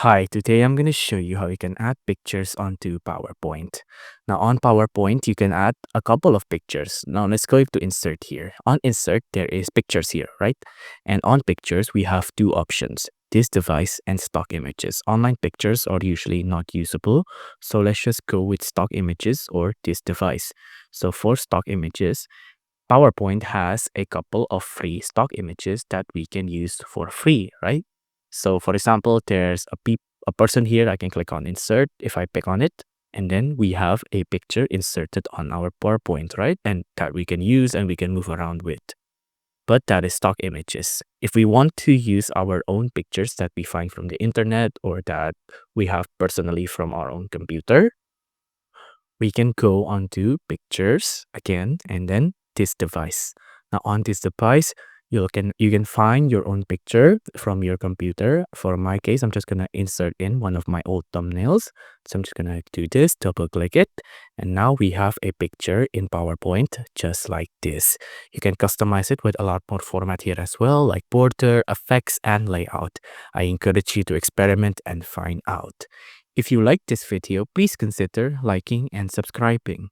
Hi, today I'm going to show you how you can add pictures onto PowerPoint. Now, on PowerPoint, you can add a couple of pictures. Now, let's go to insert here. On insert, there is pictures here, right? And on pictures, we have two options, this device and stock images. Online pictures are usually not usable, so let's just go with stock images or this device. So for stock images, PowerPoint has a couple of free stock images that we can use for free, right? So for example, there's a person here. I can click on insert if I pick on it. And then we have a picture inserted on our PowerPoint, right? And that we can use and we can move around with. But that is stock images. If we want to use our own pictures that we find from the internet or that we have personally from our own computer, we can go onto pictures again and then this device. Now on this device, you can find your own picture from your computer. For my case, I'm just gonna insert in one of my old thumbnails. So I'm just gonna do this, double click it, and now we have a picture in PowerPoint just like this. You can customize it with a lot more format here as well, like border, effects, and layout. I encourage you to experiment and find out. If you like this video, please consider liking and subscribing.